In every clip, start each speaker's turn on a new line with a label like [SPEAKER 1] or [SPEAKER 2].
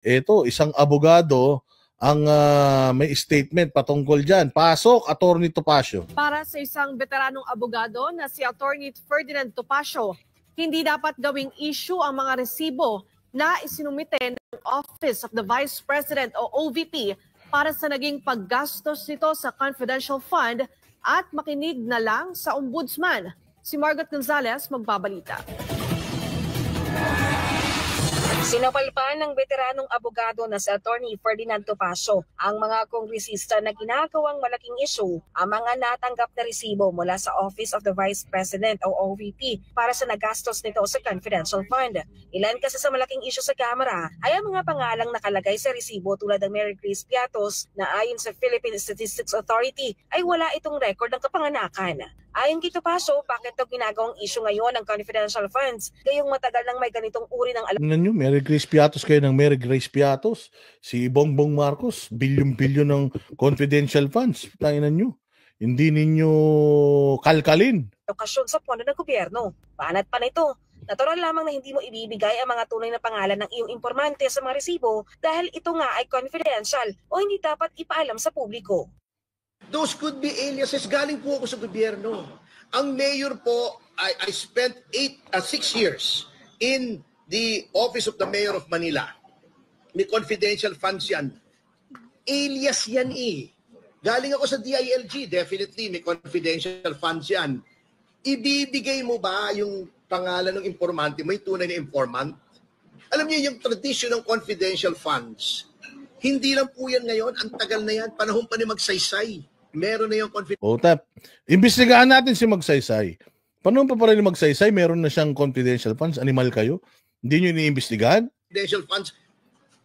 [SPEAKER 1] Ito, isang abogado ang may statement patungkol dyan. Pasok, Attorney Topacio.
[SPEAKER 2] Para sa isang veteranong abogado na si Attorney Ferdinand Topacio, hindi dapat gawing issue ang mga resibo na isinumite ng Office of the Vice President o OVP para sa naging paggastos nito sa confidential fund at makinig na lang sa ombudsman. Si Margot Gonzalez magbabalita.
[SPEAKER 3] Sinapalpan ng veteranong abogado na si Attorney Ferdinand Topacio ang mga kongresista na ginagawang malaking issue ang mga natanggap na resibo mula sa Office of the Vice President o OVP para sa nagastos nito sa confidential fund. Ilan kasi sa malaking issue sa Kamara ay ang mga pangalang nakalagay sa resibo tulad ng Mary Grace Piatos na ayon sa Philippine Statistics Authority ay wala itong record ng kapanganakan. Ayon kay Topacio, bakit ito ginagawang issue ngayon ng confidential funds gayong matagal nang may ganitong uri ng alam.
[SPEAKER 1] Nyo, Mary Grace Piatos kayo ng Mary Grace Piatos. Si Bongbong Marcos, bilyon-bilyon ng confidential funds. Tanginan nyo. Hindi ninyo kalkalin.
[SPEAKER 3] Okasyon sa pondo ng gobyerno. Banat pa nito. Natural lamang na hindi mo ibibigay ang mga tunay na pangalan ng iyong informante sa mga resibo dahil ito nga ay confidential o hindi dapat ipaalam sa publiko.
[SPEAKER 4] Those could be aliases. Galing po ako sa gobyerno. Ang mayor po, I spent 6 years in the office of the mayor of Manila. May confidential funds yan. Alias yan eh. Galing ako sa DILG, definitely may confidential funds yan. Ibibigay mo ba yung pangalan ng informante, may tunay na informant? Alam niyo yung tradition ng confidential funds, hindi lang po yan ngayon, ang tagal na yan, panahon pa ni Magsaysay. Meron na yung confidential.
[SPEAKER 1] O tap, imbestigahan natin si Magsaysay. Panahon pa rin ni Magsaysay, meron na siyang confidential funds. Animal kayo? Hindi nyo iniimbestigahan?
[SPEAKER 4] Confidential funds,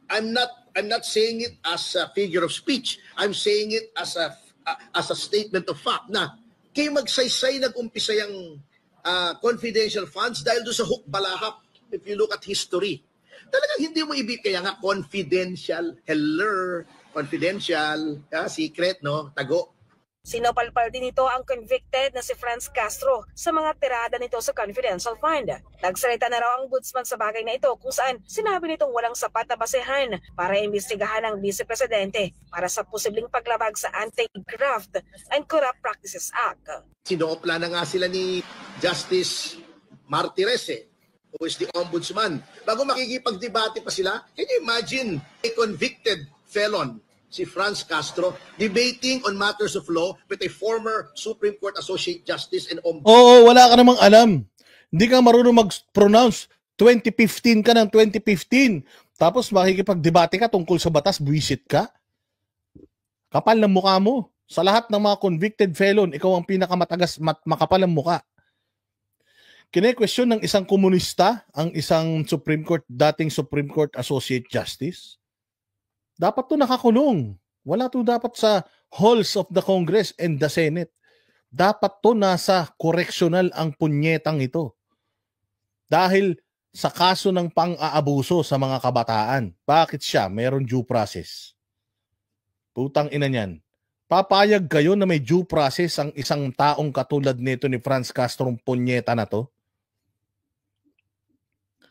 [SPEAKER 4] I'm not saying it as a figure of speech. I'm saying it as a statement of fact na kay Magsaysay nag-umpisa yung confidential funds dahil doon sa hook balahap. If you look at history, talagang hindi mo kaya nga confidential, confidential, secret, no, tago.
[SPEAKER 3] Sinopalpal din ito ang convicted na si Franz Castro sa mga tirada nito sa confidential fund. Nagsalita na raw ang ombudsman sa bagay na ito kung saan sinabi nitong walang sapat na basehan para imbestigahan ang vice-presidente para sa posibleng paglabag sa Anti-Graft and Corrupt Practices Act.
[SPEAKER 4] Sinoopla na nga sila ni Justice Martirez, who is the ombudsman. Bago makikipagdebate pa sila, can you imagine a convicted felon, si Franz Castro, debating on matters of law with a former Supreme Court Associate Justice and Ombudsman?
[SPEAKER 1] Oo, wala ka namang alam. Hindi ka marunong mag-pronounce. 2015 ka ng 2015. Tapos makikipagdebate ka tungkol sa batas, buwisit ka. Kapal ng mukha mo. Sa lahat ng mga convicted felon, ikaw ang pinakamatagas makapal ng mukha. Kine-question ng isang komunista ang isang dating Supreme Court Associate Justice. Dapat to nakakulong. Wala to dapat sa halls of the Congress and the Senate. Dapat to nasa correctional ang punyetang ito. Dahil sa kaso ng pang-aabuso sa mga kabataan. Bakit siya? Meron due process. Putang ina niyan. Papayag kayo na may due process ang isang taong katulad nito ni Franz Castro punyeta na to?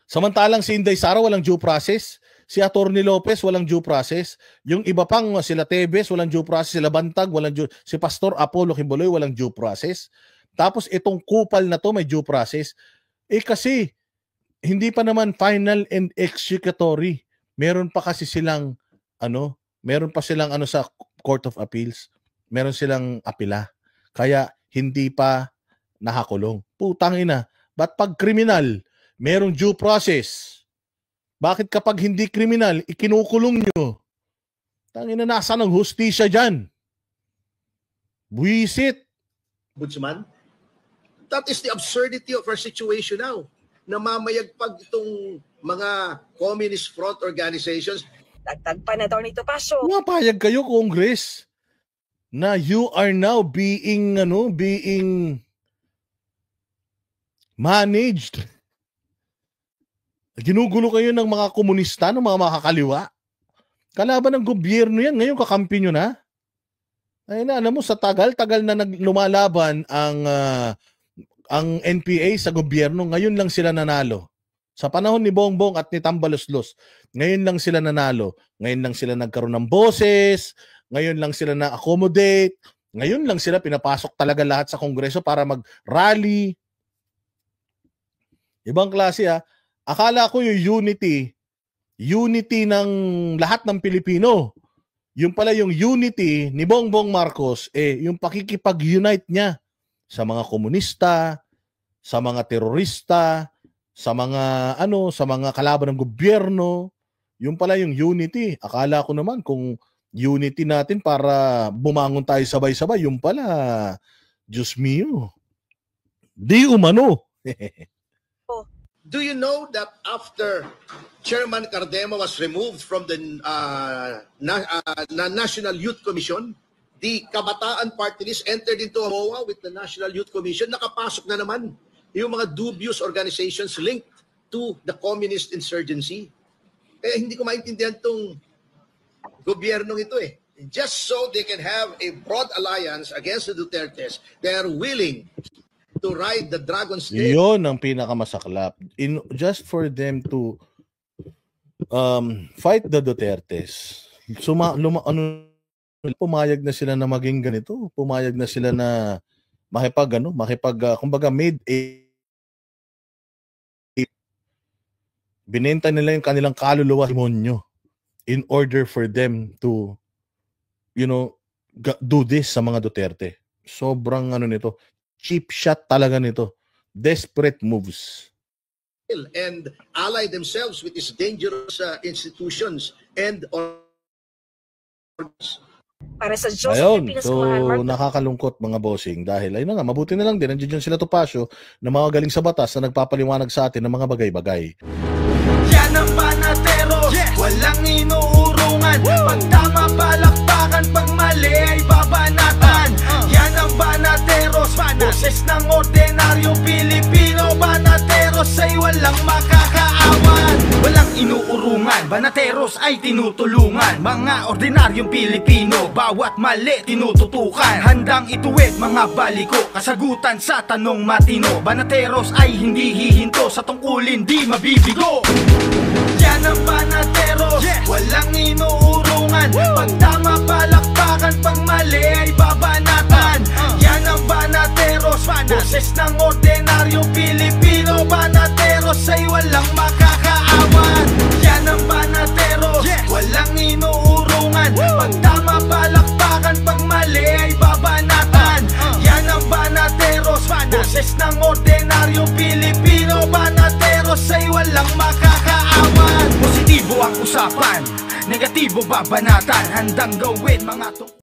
[SPEAKER 1] Samantalang si Inday Sara walang due process. Si Atty. Lopez, walang due process. Yung iba pang, sila Tevez, walang due process. Sila Bantag, walang due process. Si Pastor Apollo Kibuloy, walang due process. Tapos itong kupal na to may due process. Kasi, hindi pa naman final and executory. Meron pa kasi silang, sa Court of Appeals. Meron silang apila. Kaya, hindi pa nakakulong. Putang ina. Ba't pag kriminal, merong due process? Bakit kapag hindi kriminal, ikinukulong nyo? Tangina, nasa ng hustisya dyan? Buisit.
[SPEAKER 4] Ombudsman, that is the absurdity of our situation now. Namamayagpag itong mga communist front organizations.
[SPEAKER 3] Dagdag pa na Atty. Topacio.
[SPEAKER 1] Mapayag kayo, Congress, na you are now being managed. Ginugulo kayo ng mga komunista, ng mga makakaliwa. Kalaban ng gobyerno yan. Ngayon kakampi nyo na. Ay na, alam mo, sa tagal na lumalaban ang NPA sa gobyerno, ngayon lang sila nanalo. Sa panahon ni Bongbong at ni Tambaloslos, ngayon lang sila nanalo. Ngayon lang sila nagkaroon ng boses. Ngayon lang sila na-accommodate. Ngayon lang sila pinapasok talaga lahat sa Kongreso para mag-rally. Ibang klase ha. Akala ko yung unity ng lahat ng Pilipino. Yung pala yung unity ni Bongbong Marcos, yung pakikipag-unite niya sa mga komunista, sa mga terorista, sa mga kalaban ng gobyerno. Yung pala yung unity. Akala ko naman kung unity natin para bumangon tayo sabay-sabay, yung pala, Diyos mio. Di umano.
[SPEAKER 4] Do you know that after Chairman Cardema was removed from the National Youth Commission, the Kabataan Party List entered into a MOA with the National Youth Commission. Nakapasok na naman yung mga dubious organizations linked to the communist insurgency. Kaya hindi ko maintindihan itong gobyernong ito eh. Just so they can have a broad alliance against the Dutertes, they are willing to ride the dragon's tail.
[SPEAKER 1] Yun ang pinakamasaklap. Just for them to fight the Dutertes. Pumayag na sila na maging ganito. Pumayag na sila na kumbaga binenta nila yung kanilang kaluluwa demonyo in order for them to do this sa mga Duterte. Sobrang nito. Cheap shot talaga nito. Desperate moves.
[SPEAKER 4] And ally themselves with these dangerous institutions and
[SPEAKER 3] Para sa Diyos,
[SPEAKER 1] ayun, so nakakalungkot mga bossing dahil ayun na nga, mabuti na lang din nandiyan sila Topacio na mga galing sa batas na nagpapaliwanag sa atin ng mga bagay-bagay.
[SPEAKER 5] Yan ang Banateros, walang inuurungan. Pag tama palakpakan, pag mali ay babanatan. Yan ang Banateros, boses ng ordinaryong Pilipino. Banateros ay walang makakaawan. Walang inuurungan, Banateros ay tinutulungan. Mga ordinaryong Pilipino, bawat mali tinututukan. Handang ituwid mga baliko, kasagutan sa tanong matino. Banateros ay hindi hihinto, sa tungkulin di mabibigo. Yan ang Banateros, walang inuurungan. Pag tama palakpakan, pag mali ay babanatan. Yan ang Banateros, boses ng ordinaryong Pilipino. Banateros ay walang makakaawan. Yan ang Banateros, walang inuurungan. Pag tama palakpakan, pag mali ay babanatan. Yan ang Banateros, boses ng ordinaryong Pilipino. Banateros ay walang makakaawan. Positibo ang usapan, negatibo babanatan. Handang gawin mga